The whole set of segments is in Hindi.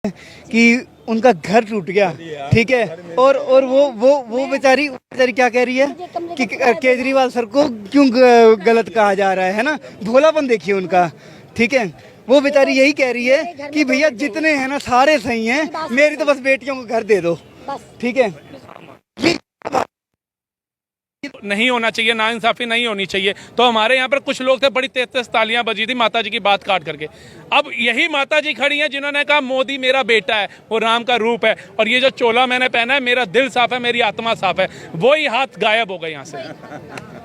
कि उनका घर टूट गया, ठीक है। और वो बेचारी क्या कह रही है कि केजरीवाल सर को क्यों गलत कहा जा रहा है ना। भोलापन देखिए उनका, ठीक है। वो बेचारी यही कह रही है कि भैया जितने हैं ना सारे सही हैं, मेरी तो बस बेटियों को घर दे दो, ठीक है। नहीं होना चाहिए, नाइंसाफी नहीं होनी चाहिए। तो हमारे यहाँ पर कुछ लोग थे, बड़ी तेज तेज तालियां बजी थी माता जी की बात काट करके। अब यही माता जी खड़ी हैं जिन्होंने कहा मोदी मेरा बेटा है, वो राम का रूप है, और ये जो चोला मैंने पहना है मेरा दिल साफ है, मेरी आत्मा साफ है, वही हाथ गायब हो गए यहाँ से।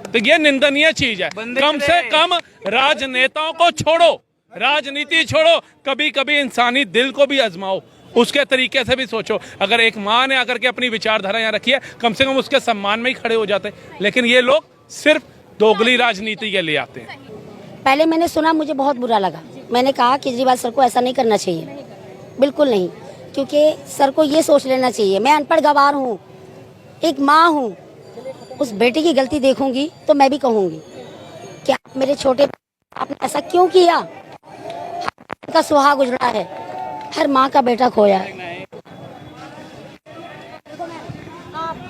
तो ये निंदनीय चीज है। कम से कम राजनेताओं को छोड़ो, राजनीति छोड़ो, कभी कभी इंसानी दिल को भी आजमाओ, उसके तरीके से भी सोचो। अगर एक माँ ने आकर के अपनी विचारधारा यहाँ रखी है, कम से कम उसके सम्मान में ही खड़े हो जाते। लेकिन ये लोग सिर्फ दोगली राजनीति के लिए आते हैं। पहले मैंने सुना, मुझे बहुत बुरा लगा। मैंने कहा केजरीवाल सर को ऐसा नहीं करना चाहिए, बिल्कुल नहीं, क्योंकि सर को ये सोच लेना चाहिए मैं अनपढ़ गवार हूँ, एक माँ हूँ, उस बेटे की गलती देखूंगी तो मैं भी कहूँगी कि आप मेरे छोटे, आपने ऐसा क्यों किया। का सुहाग उजड़ा है, हर माँ का बेटा खोया है।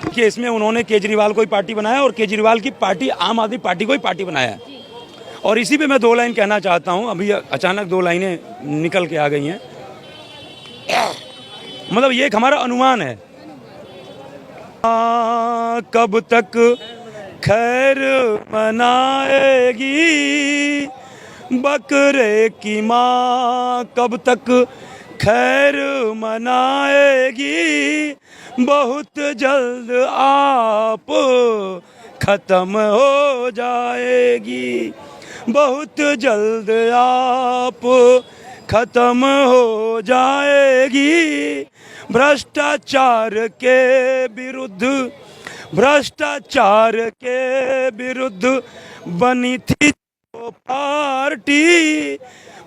कि इसमें उन्होंने केजरीवाल को ही पार्टी बनाया और केजरीवाल की पार्टी आम आदमी पार्टी को ही पार्टी बनाया है। और इसी पे मैं दो लाइन कहना चाहता हूं। अभी अचानक दो लाइनें निकल के आ गई हैं, मतलब ये एक हमारा अनुमान है। कब तक खैर मनाएगी बकरे की माँ, कब तक खैर मनाएगी, बहुत जल्द आप खत्म हो जाएगी, बहुत जल्द आप खत्म हो जाएगी। भ्रष्टाचार के विरुद्ध, भ्रष्टाचार के विरुद्ध बनी थी पार्टी,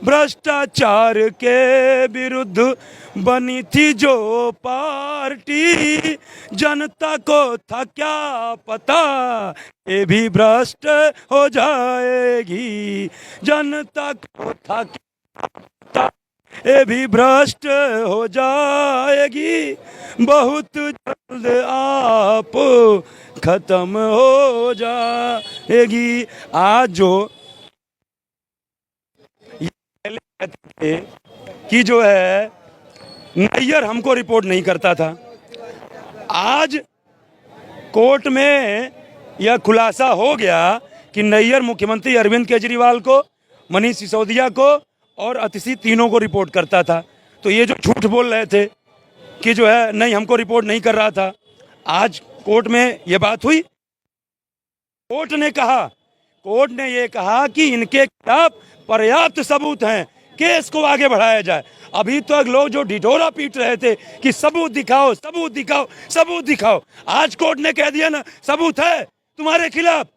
भ्रष्टाचार के विरुद्ध बनी थी जो पार्टी, जनता को था क्या पता ये भी भ्रष्ट हो जाएगी, जनता को था क्या पता ये भी भ्रष्ट हो जाएगी, बहुत जल्द आप खत्म हो जाएगी। आज जो कि जो है नैयर हमको रिपोर्ट नहीं करता था, आज कोर्ट में यह खुलासा हो गया कि नैयर मुख्यमंत्री अरविंद केजरीवाल को, मनीष सिसोदिया को और अतिशी तीनों को रिपोर्ट करता था। तो ये जो झूठ बोल रहे थे कि जो है नहीं हमको रिपोर्ट नहीं कर रहा था, आज कोर्ट में ये बात हुई। कोर्ट ने ये कहा कि इनके खिलाफ पर्याप्त सबूत हैं, केस को आगे बढ़ाया जाए। अभी तक लोग जो ढिढोरा पीट रहे थे कि सबूत दिखाओ, सबूत दिखाओ, सबूत दिखाओ, आज कोर्ट ने कह दिया ना सबूत है तुम्हारे खिलाफ।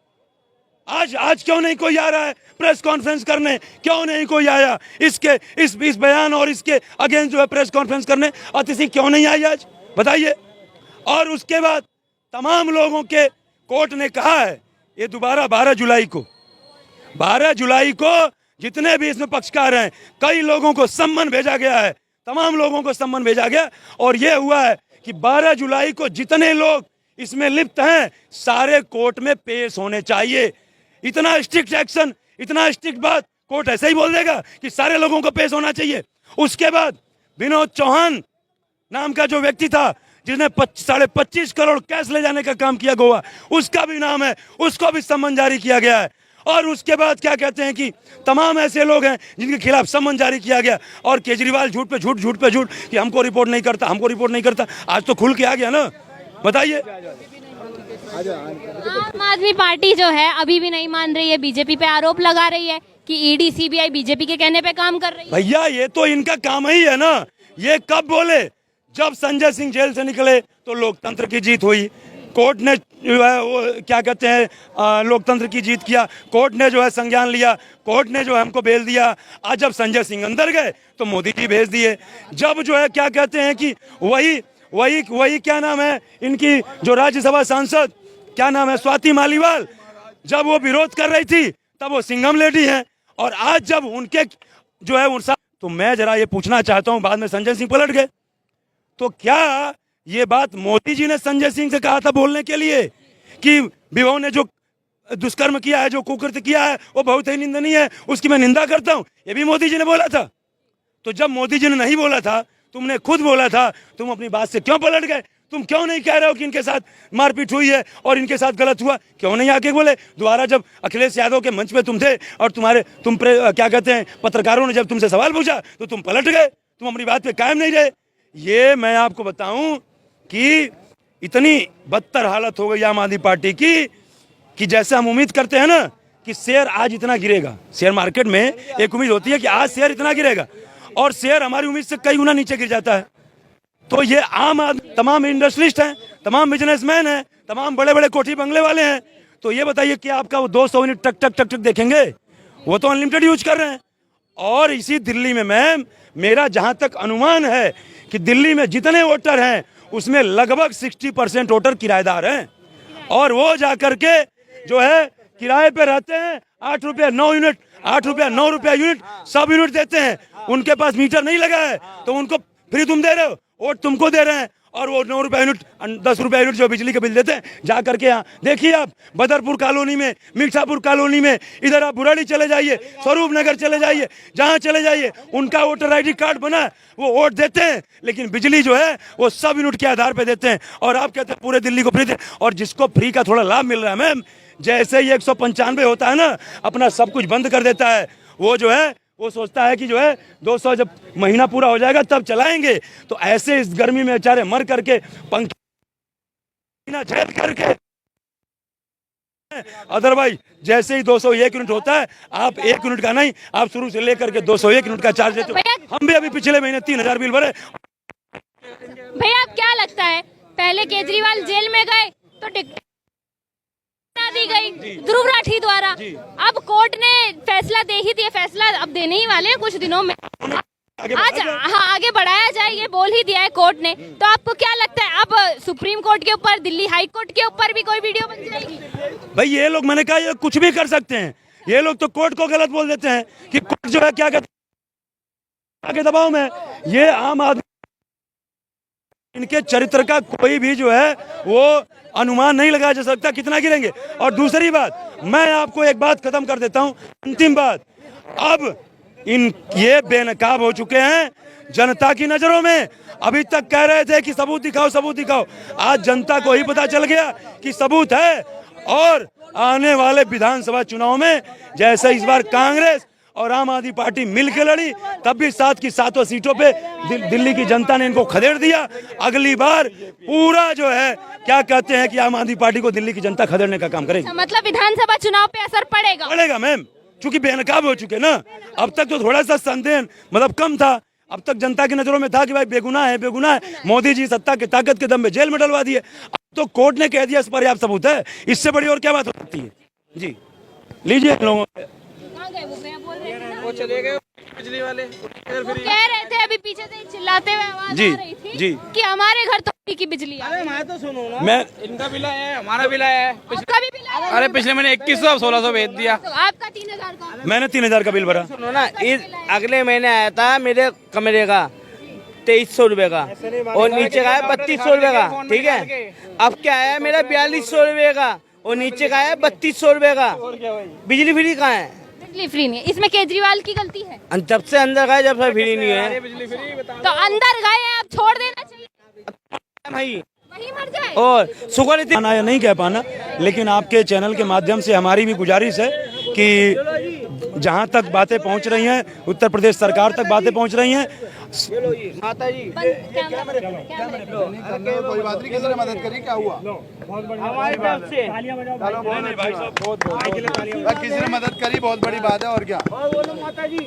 आज क्यों नहीं कोई आ रहा है प्रेस कॉन्फ्रेंस करने, क्यों नहीं कोई आया इसके इस बयान और इसके अगेंस्ट जो है प्रेस कॉन्फ्रेंस करने, अतिशी क्यों नहीं आई आज बताइए। और उसके बाद तमाम लोगों के कोर्ट ने कहा है ये दोबारा 12 जुलाई को जितने भी इसमें पक्षकार हैं, कई लोगों को सम्मन भेजा गया है, तमाम लोगों को सम्मन भेजा गया, और ये हुआ है कि 12 जुलाई को जितने लोग इसमें लिप्त हैं सारे कोर्ट में पेश होने चाहिए। इतना स्ट्रिक्ट एक्शन, इतना स्ट्रिक्ट बात कोर्ट ऐसे ही बोल देगा कि सारे लोगों को पेश होना चाहिए। उसके बाद विनोद चौहान नाम का जो व्यक्ति था जिसने 25.5 करोड़ कैश ले जाने का काम किया गोवा, उसका भी नाम है, उसको भी सम्मन जारी किया गया है। और उसके बाद क्या कहते हैं कि तमाम ऐसे लोग हैं जिनके खिलाफ सम्मन जारी किया गया, और केजरीवाल झूठ पे झूठ, झूठ पे झूठ कि हमको रिपोर्ट नहीं करता, हमको रिपोर्ट नहीं करता। आज तो खुल के आ गया ना, बताइए। आम आदमी पार्टी जो है अभी भी नहीं मान रही है, बीजेपी पे आरोप लगा रही है कि ईडी सीबीआई बीजेपी के कहने पे काम कर रही है। भैया ये तो इनका काम ही है ना। ये कब बोले? जब संजय सिंह जेल से निकले तो लोकतंत्र की जीत हुई, कोर्ट ने जो है वो क्या कहते हैं लोकतंत्र की जीत किया, कोर्ट ने जो है संज्ञान लिया, कोर्ट ने जो है हमको बेल दिया। आज जब संजय सिंह अंदर गए तो मोदी जी भेज दिए। जब जो है क्या कहते हैं कि वही क्या नाम है इनकी जो राज्यसभा सांसद, क्या नाम है, स्वाति मालीवाल, जब वो विरोध कर रही थी तब वो सिंघम लेडी हैं, और आज जब उनके जो है तो मैं जरा ये पूछना चाहता हूं, बाद में संजय सिंह पलट गए, तो क्या ये बात मोदी जी ने संजय सिंह से कहा था बोलने के लिए कि विभव ने जो दुष्कर्म किया है, जो कुकृत्य किया है, वो बहुत ही निंदनीय है, उसकी मैं निंदा करता हूं, ये भी मोदी जी ने बोला था। तो जब मोदी जी ने नहीं बोला था, तुमने खुद बोला था, तुम अपनी बात से क्यों पलट गए? तुम क्यों नहीं कह रहे हो कि इनके साथ मारपीट हुई है और इनके साथ गलत हुआ? क्यों नहीं आके बोले? दोबारा जब अखिलेश यादव के मंच पे तुम थे और क्या कहते हैं, पत्रकारों ने जब तुमसे सवाल पूछा तो तुम पलट गए, तुम अपनी बात पे कायम नहीं रहे। ये मैं आपको बताऊं कि इतनी बदतर हालत हो गई आम आदमी पार्टी की कि जैसे हम उम्मीद करते हैं ना कि शेयर आज इतना गिरेगा, शेयर मार्केट में एक उम्मीद होती है कि आज शेयर इतना गिरेगा, और शेयर हमारी उम्मीद से कई गुना नीचे गिर जाता है। तो ये आम आदमी, तमाम इंडस्ट्रियलिस्ट हैं, तमाम बिजनेसमैन हैं, तमाम बड़े बड़े कोठी बंगले वाले हैं, तो ये बताइए कि आपका वो 200 यूनिट टक टक टक टक देखेंगे? वो तो अनलिमिटेड यूज कर रहे हैं। और इसी दिल्ली में मैम, मेरा जहां तक अनुमान है कि दिल्ली में जितने वोटर हैं उसमें लगभग 60% वोटर किराएदार हैं, और वो जाकर के जो है किराए पे रहते हैं। 8 रुपया 9 यूनिट, 8 रुपया 9 रुपया यूनिट सब यूनिट देते हैं। उनके पास मीटर नहीं लगा है तो उनको फ्री तुम दे रहे हो, वोट तुमको दे रहे हैं, और वो 9 रुपया यूनिट 10 रुपया यूनिट जो बिजली के बिल देते हैं, जा करके यहाँ देखिए आप बदरपुर कॉलोनी में, मीठापुर कॉलोनी में, इधर आप बुराड़ी चले जाइए, स्वरूप नगर चले जाइए, जहाँ चले जाइए उनका वोटर ID कार्ड बना है, वो वोट देते हैं, लेकिन बिजली जो है वो सब यूनिट के आधार पर देते हैं। और आप कहते हैं पूरे दिल्ली को फ्री दे, और जिसको फ्री का थोड़ा लाभ मिल रहा है मैम, जैसे ही 195 होता है ना, अपना सब कुछ बंद कर देता है। वो जो है वो सोचता है कि जो है 200 जब महीना पूरा हो जाएगा तब चलाएंगे। तो ऐसे इस गर्मी में बेचारे मर करके पंखा झेल करके, अदरवाइज जैसे ही 201 यूनिट होता है, आप 1 यूनिट का नहीं, आप शुरू से लेकर के 201 यूनिट का चार्ज देते हो। हम भी अभी पिछले महीने 3000 बिल भरे। भैया आप क्या लगता है, पहले केजरीवाल जेल में गए तो टिकट दी गई ध्रुव राठी द्वारा, अब कोर्ट ने फैसला दे ही दिया, फैसला अब देने ही वाले हैं कुछ दिनों में, आज हाँ आगे बढ़ाया जाए ये बोल ही दिया है कोर्ट ने। तो आपको क्या लगता है अब सुप्रीम कोर्ट के ऊपर, दिल्ली हाई कोर्ट के ऊपर भी कोई वीडियो बन जाएगी? भाई ये लोग, मैंने कहा ये कुछ भी कर सकते हैं, ये लोग तो कोर्ट को गलत बोल देते हैं कि कोर्ट जो है क्या कहते के दबाव में। ये आम आदमी, इनके चरित्र का कोई भी जो है वो अनुमान नहीं लगाया जा सकता कितना गिरेंगे। और दूसरी बात, मैं आपको एक बात खत्म कर देता हूं, अंतिम बात, अब ये बेनकाब हो चुके हैं जनता की नजरों में। अभी तक कह रहे थे कि सबूत दिखाओ, सबूत दिखाओ, आज जनता को ही पता चल गया कि सबूत है। और आने वाले विधानसभा चुनाव में जैसे इस बार कांग्रेस और आम आदमी पार्टी मिलकर लड़ी, तब भी 7 की 7 सीटों पे दिल्ली की जनता ने इनको खदेड़ दिया। अगली बार पूरा जो है क्या कहते हैं कि आम आदमी पार्टी को दिल्ली की जनता खदेड़ने का काम करेगी। मतलब विधानसभा चुनाव पे असर पड़ेगा मैम, चूंकि बेनकाब हो चुके ना। अब तक तो थोड़ा सा संदेह मतलब कम था, अब तक जनता की नजरों में था कि भाई बेगुनाह है, बेगुनाह है, मोदी जी सत्ता की ताकत के दम पे जेल में डलवा दिए। अब तो कोर्ट ने कह दिया इस पर्याप्त सबूत है, इससे बड़ी और क्या बात हो सकती है? जी लीजिए लोगों, वो चले गए बिजली वाले, वो कह रहे थे अभी पीछे से चिल्लाते हुए आवाज जी, आ रही थी जी, कि हमारे घर तो की बिजली है। अरे मैं तो सुनो ना, मैं इनका बिल आया है, हमारा बिल आया है। आपका भी बिल आया? अरे पिछले महीने 2100 अब 1600 भेज दिया। तो आपका 3000 का? मैंने 3000 का बिल भरा। सुनो ना, इस अगले महीने आया था मेरे कमरे का 2300 रुपए का, और नीचे का है 3200 रुपए का, ठीक है। अब क्या आया मेरा 4200 रुपए का, और नीचे का है 3200 रुपए का। बिजली फ्री कहाँ है? बिजली फ्री नहीं, इसमें केजरीवाल की गलती है। जब से अंदर गए जब से फ्री नहीं है तो अंदर गए हैं, अब छोड़ देना चाहिए, भाई, वही मर जाए। और शुगर पाना या नहीं कह पाना, लेकिन आपके चैनल के माध्यम से हमारी भी गुजारिश है कि जहां तक बातें पहुंच रही हैं, उत्तर प्रदेश सरकार तक बातें पहुंच रही हैं। माता जी कोई बात नहीं, किसी ने मदद करी, क्या हुआ? हमारी तरफ से किसी ने मदद करी, बहुत बड़ी बात है। और क्या? माता जी